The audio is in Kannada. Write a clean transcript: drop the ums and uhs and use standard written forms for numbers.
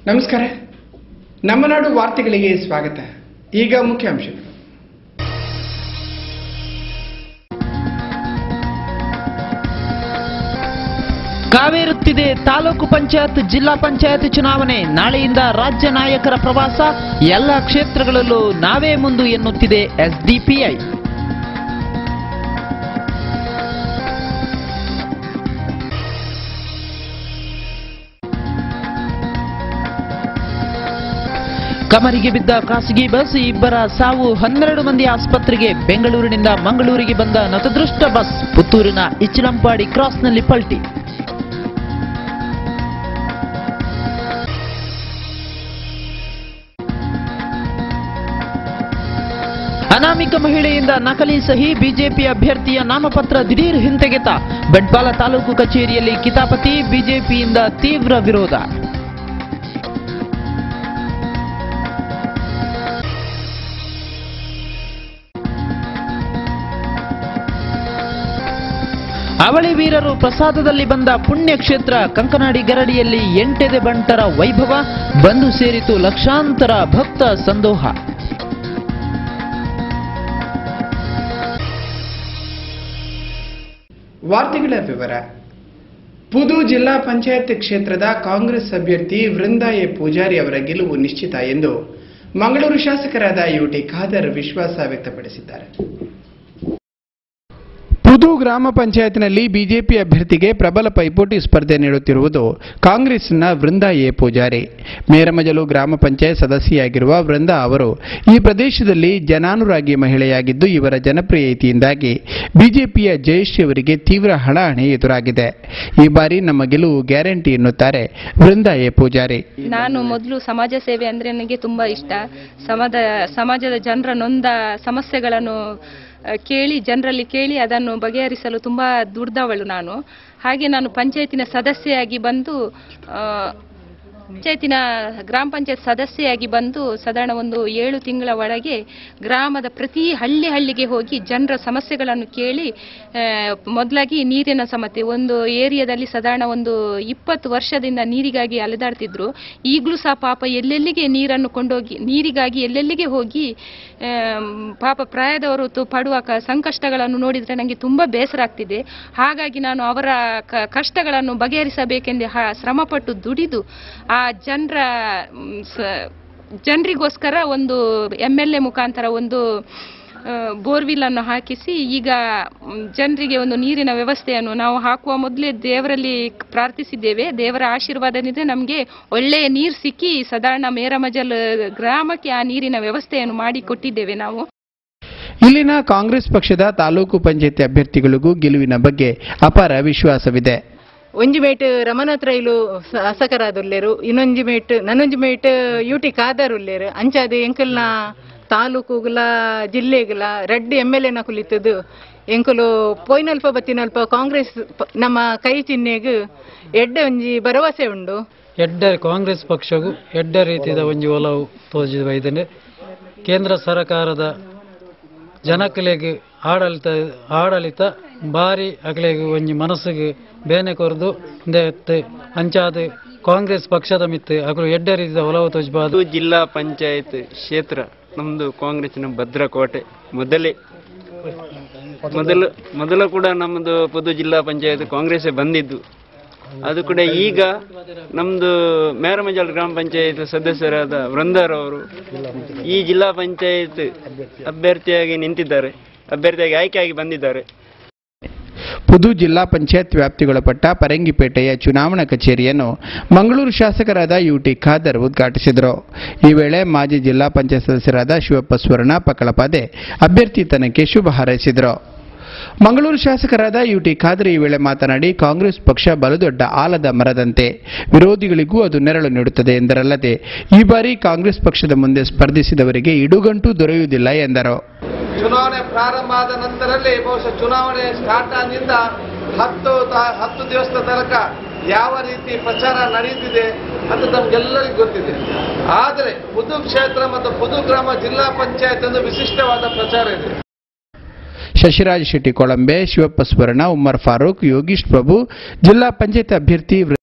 ನಮಸ್ಕಾರ. ನಮ್ಮ ನಾಡು ವಾರ್ತೆಗಳಿಗೆ ಸ್ವಾಗತ. ಈಗ ಮುಖ್ಯಾಂಶಗಳು. ಕಾವೇರುತ್ತಿದೆ ತಾಲೂಕು ಪಂಚಾಯತ್ ಜಿಲ್ಲಾ ಪಂಚಾಯತ್ ಚುನಾವಣೆ. ನಾಳೆಯಿಂದ ರಾಜ್ಯ ನಾಯಕರ ಪ್ರವಾಸ. ಎಲ್ಲ ಕ್ಷೇತ್ರಗಳಲ್ಲೂ ನಾವೇ ಮುಂದು ಎನ್ನುತ್ತಿದೆ ಎಸ್ಡಿಪಿಐ. ಕಮರಿಗೆ ಬಿದ್ದ ಖಾಸಗಿ ಬಸ್, ಇಬ್ಬರ ಸಾವು, 12 ಮಂದಿ ಆಸ್ಪತ್ರೆಗೆ. ಬೆಂಗಳೂರಿನಿಂದ ಮಂಗಳೂರಿಗೆ ಬಂದ ನತದೃಷ್ಟ ಬಸ್ ಪುತ್ತೂರಿನ ಇಚ್ಲಂಪಾಡಿ ಕ್ರಾಸ್ನಲ್ಲಿ ಪಲ್ಟಿ. ಅನಾಮಿಕ ಮಹಿಳೆಯಿಂದ ನಕಲಿ ಸಹಿ. ಬಿಜೆಪಿ ಅಭ್ಯರ್ಥಿಯ ನಾಮಪತ್ರ ದಿಢೀರ್ ಹಿಂತೆಗೆತ. ಬಂಟ್ವಾಳ ತಾಲೂಕು ಕಚೇರಿಯಲ್ಲಿ ಕಿತಾಪತಿ. ಬಿಜೆಪಿಯಿಂದ ತೀವ್ರ ವಿರೋಧ. ಅವಳಿ ವೀರರು ಪ್ರಸಾದದಲ್ಲಿ ಬಂದ ಪುಣ್ಯಕ್ಷೇತ್ರ. ಕಂಕನಾಡಿ ಗರಡಿಯಲ್ಲಿ 8 ಬಂಟರ ವೈಭವ. ಬಂದು ಸೇರಿತು ಲಕ್ಷಾಂತರ ಭಕ್ತ ಸಂದೋಹ. ವಾರ್ತೆಗಳ ವಿವರ. ಪುದು ಜಿಲ್ಲಾ ಪಂಚಾಯತ್ ಕ್ಷೇತ್ರದ ಕಾಂಗ್ರೆಸ್ ಅಭ್ಯರ್ಥಿ ವೃಂದಾ ಎ ಪೂಜಾರಿ ಅವರ ಗೆಲುವು ನಿಶ್ಚಿತ ಎಂದು ಮಂಗಳೂರು ಶಾಸಕರಾದ ಯುಟಿ ಖಾದರ್ ವಿಶ್ವಾಸ ವ್ಯಕ್ತಪಡಿಸಿದ್ದಾರೆ. ಪುದು ಗ್ರಾಮ ಪಂಚಾಯತ್ನಲ್ಲಿ ಬಿಜೆಪಿ ಅಭ್ಯರ್ಥಿಗೆ ಪ್ರಬಲ ಪೈಪೋಟಿ ಸ್ಪರ್ಧೆ ನೀಡುತ್ತಿರುವುದು ಕಾಂಗ್ರೆಸ್ನ ವೃಂದಾ ಎ ಪೂಜಾರಿ. ಮೇರಮಜಲು ಗ್ರಾಮ ಪಂಚಾಯತ್ ಸದಸ್ಯೆಯಾಗಿರುವ ವೃಂದಾ ಅವರು ಈ ಪ್ರದೇಶದಲ್ಲಿ ಜನಾನುರಾಗಿ ಮಹಿಳೆಯಾಗಿದ್ದು, ಇವರ ಜನಪ್ರಿಯತೆಯಿಂದಾಗಿ ಬಿಜೆಪಿಯ ಜಯಶ್ರೀ ಅವರಿಗೆ ತೀವ್ರ ಹಣಾಹಣಿ ಎದುರಾಗಿದೆ. ಈ ಬಾರಿ ನಮ್ಮ ಗೆಲುವು ಗ್ಯಾರಂಟಿ ಎನ್ನುತ್ತಾರೆ ವೃಂದಾ ಎ ಪೂಜಾರಿ. ನಾನು ಮೊದಲು ಸಮಾಜ ಸೇವೆ ಅಂದರೆ ನನಗೆ ತುಂಬಾ ಇಷ್ಟ. ಸಮಾಜದ ಜನರ ನೊಂದ ಸಮಸ್ಯೆಗಳನ್ನು ಜನರಲ್ಲಿ ಕೇಳಿ ಅದನ್ನು ಬಗೆಹರಿಸಲು ತುಂಬಾ ದುಡಿದವಳು ನಾನು. ಹಾಗೆ ನಾನು ಪಂಚಾಯತಿನ ಸದಸ್ಯೆಯಾಗಿ ಬಂದು ಗ್ರಾಮ ಪಂಚಾಯತ್ ಸದಸ್ಯೆಯಾಗಿ ಬಂದು ಸಾಧಾರಣ ಒಂದು 7 ತಿಂಗಳ ಒಳಗೆ ಗ್ರಾಮದ ಪ್ರತಿ ಹಳ್ಳಿಗೆ ಹೋಗಿ ಜನರ ಸಮಸ್ಯೆಗಳನ್ನು ಕೇಳಿ, ಮೊದಲಾಗಿ ನೀರಿನ ಸಮಸ್ಯೆ. ಒಂದು ಏರಿಯಾದಲ್ಲಿ ಸಾಧಾರಣ ಒಂದು 20 ವರ್ಷದಿಂದ ನೀರಿಗಾಗಿ ಅಲೆದಾಡ್ತಿದ್ರು. ಈಗಲೂ ಸಹ ಪಾಪ ಎಲ್ಲೆಲ್ಲಿಗೆ ನೀರನ್ನು ಕೊಂಡೋಗಿ ನೀರಿಗಾಗಿ ಎಲ್ಲೆಲ್ಲಿಗೆ ಹೋಗಿ ಪಾಪ ಪ್ರಾಯದವರು ಪಡುವ ಸಂಕಷ್ಟಗಳನ್ನು ನೋಡಿದರೆ ನನಗೆ ತುಂಬಾ ಬೇಸರ ಆಗ್ತಿದೆ. ಹಾಗಾಗಿ ನಾನು ಅವರ ಕಷ್ಟಗಳನ್ನು ಬಗೆಹರಿಸಬೇಕೆಂದು ಶ್ರಮಪಟ್ಟು ದುಡಿದು ಆ ಜನರಿಗೋಸ್ಕರ ಒಂದು MLA ಮುಖಾಂತರ ಒಂದು ಬೋರ್ವಿಲ್ ಅನ್ನು ಹಾಕಿಸಿ ಈಗ ಜನರಿಗೆ ಒಂದು ನೀರಿನ ವ್ಯವಸ್ಥೆಯನ್ನು ನಾವು ಹಾಕುವ ಮೊದಲೇ ದೇವರಲ್ಲಿ ಪ್ರಾರ್ಥಿಸಿದ್ದೇವೆ. ದೇವರ ಆಶೀರ್ವಾದದಿಂದ ನಮಗೆ ಒಳ್ಳೆಯ ನೀರು ಸಿಕ್ಕಿ ಸಾಧಾರಣ ಮೇರಮಜಲ್ ಗ್ರಾಮಕ್ಕೆ ಆ ನೀರಿನ ವ್ಯವಸ್ಥೆಯನ್ನು ಮಾಡಿ ಕೊಟ್ಟಿದ್ದೇವೆ ನಾವು. ಇಲ್ಲಿನ ಕಾಂಗ್ರೆಸ್ ಪಕ್ಷದ ತಾಲೂಕು ಪಂಚಾಯತ್ ಅಭ್ಯರ್ಥಿಗಳಿಗೂ ಗೆಲುವಿನ ಬಗ್ಗೆ ಅಪಾರ ವಿಶ್ವಾಸವಿದೆ. ಒಂಜಿಮೇಟ್ ರಮನಾಥ್ ರೈಲು ಅಸಕರಾದುಲ್ಲೇರು, ನನ್ನೊಂಜಿಮೇಟ್ ಯುಟಿ ಖಾದರ್ ಉಲ್ಲೇರು. ಅಂಚಾದ ಎಂಕಲ್ನ ತಾಲೂಕುಗಳ ಜಿಲ್ಲೆಗಳ ರೆಡ್ಡಿ MLA ಕುಲಿತದು ಎಂಕಲು ಪೊಯ್ನಲ್ಪ ಬತ್ತಿನಲ್ಪ ಕಾಂಗ್ರೆಸ್ ನಮ್ಮ ಕೈ ಚಿಹ್ನೆಗೂ ಎಡ್ಡೆ ಒಂಜಿ ಭರವಸೆ ಉಂಡು. ಕಾಂಗ್ರೆಸ್ ಪಕ್ಷಗೂ ಎಡ್ಡ ರೀತಿಯ ಒಂಜಿ ಒಲವು ತೋಜಿದ ವೈದನೆ. ಕೇಂದ್ರ ಸರ್ಕಾರದ ಜನಕಲೆಗೆ ಆಡಳಿತ ಬಾರಿ ಅಕಲೆಗೆ ಒಂಜಿ ಮನಸ್ಸಿಗೆ ಬೇನೆ ಕೊರದು ಅಂಚಾದ ಕಾಂಗ್ರೆಸ್ ಪಕ್ಷದ ಮಿತ್ತು ಅಕಲು ಎಡ್ಡ ರೀತಿಯ ಒಲವು ತೋಜಬಾದು. ಜಿಲ್ಲಾ ಪಂಚಾಯತ್ ಕ್ಷೇತ್ರ ನಮ್ಮದು ಕಾಂಗ್ರೆಸ್ನ ಭದ್ರಕೋಟೆ. ಮೊದಲು ಕೂಡ ನಮ್ಮದು ಪುದು ಜಿಲ್ಲಾ ಪಂಚಾಯತ್ ಕಾಂಗ್ರೆಸ್ ಬಂದಿದ್ದು. ಅದು ಕೂಡ ಈಗ ನಮ್ಮದು ಮೇರಮಜಲ್ ಗ್ರಾಮ ಪಂಚಾಯತ್ ಸದಸ್ಯರಾದ ವೃಂದಾರವರು ಈ ಜಿಲ್ಲಾ ಪಂಚಾಯತ್ ಅಭ್ಯರ್ಥಿಯಾಗಿ ನಿಂತಿದ್ದಾರೆ, ಅಭ್ಯರ್ಥಿಯಾಗಿ ಆಯ್ಕೆಯಾಗಿ ಬಂದಿದ್ದಾರೆ. ಪುದು ಜಿಲ್ಲಾ ಪಂಚಾಯತ್ ವ್ಯಾಪ್ತಿಗೊಳಪಟ್ಟ ಪರಂಗಿಪೇಟೆಯ ಚುನಾವಣಾ ಕಚೇರಿಯನ್ನು ಮಂಗಳೂರು ಶಾಸಕರಾದ ಯುಟಿ ಖಾದರ್ ಉದ್ಘಾಟಿಸಿದರು. ಈ ವೇಳೆ ಮಾಜಿ ಜಿಲ್ಲಾ ಪಂಚಾಯತ್ ಸದಸ್ಯರಾದ ಶಿವಪ್ಪ ಸ್ವರ್ಣ ಪಕ್ಕಳಪಾದೆ ಅಭ್ಯರ್ಥಿತನಕ್ಕೆ ಶುಭ ಹಾರೈಸಿದರು. ಮಂಗಳೂರು ಶಾಸಕರಾದ ಯುಟಿ ಖಾದರ್ ಈ ವೇಳೆ ಮಾತನಾಡಿ, ಕಾಂಗ್ರೆಸ್ ಪಕ್ಷ ಬಲುದೊಡ್ಡ ಆಲದ ಮರದಂತೆ, ವಿರೋಧಿಗಳಿಗೂ ಅದು ನೆರಳು ನೀಡುತ್ತದೆ ಎಂದರಲ್ಲದೆ, ಈ ಬಾರಿ ಕಾಂಗ್ರೆಸ್ ಪಕ್ಷದ ಮುಂದೆ ಸ್ಪರ್ಧಿಸಿದವರಿಗೆ ಇಡುಗಂಟು ದೊರೆಯುವುದಿಲ್ಲ ಎಂದರು. ಚುನಾವಣೆ ಪ್ರಾರಂಭ ಆದ ನಂತರದಲ್ಲಿ ಬಹುಶಃ ಚುನಾವಣೆ ಸ್ಟಾರ್ಟ್ ಆಗಿಂದ 10 ದಿವಸದ ತನಕ ಯಾವ ರೀತಿ ಪ್ರಚಾರ ನಡೆಯುತ್ತಿದೆ ಅಂತ ನಮ್ಗೆಲ್ಲರಿಗೂ ಗೊತ್ತಿದೆ. ಆದರೆ ಪುದು ಕ್ಷೇತ್ರ ಮತ್ತು ಪುದು ಗ್ರಾಮ ಜಿಲ್ಲಾ ಪಂಚಾಯತ್ ಒಂದು ವಿಶಿಷ್ಟವಾದ ಪ್ರಚಾರ ಇದೆ. ಶಶಿರಾಜ್ ಶೆಟ್ಟಿ ಕೊಳಂಬೆ, ಶಿವಪ್ಪ ಸ್ವರ್ಣ, ಉಮ್ಮರ್ ಫಾರೂಕ್, ಯೋಗೀಶ್ ಪ್ರಭು, ಜಿಲ್ಲಾ ಪಂಚಾಯತ್ ಅಭ್ಯರ್ಥಿ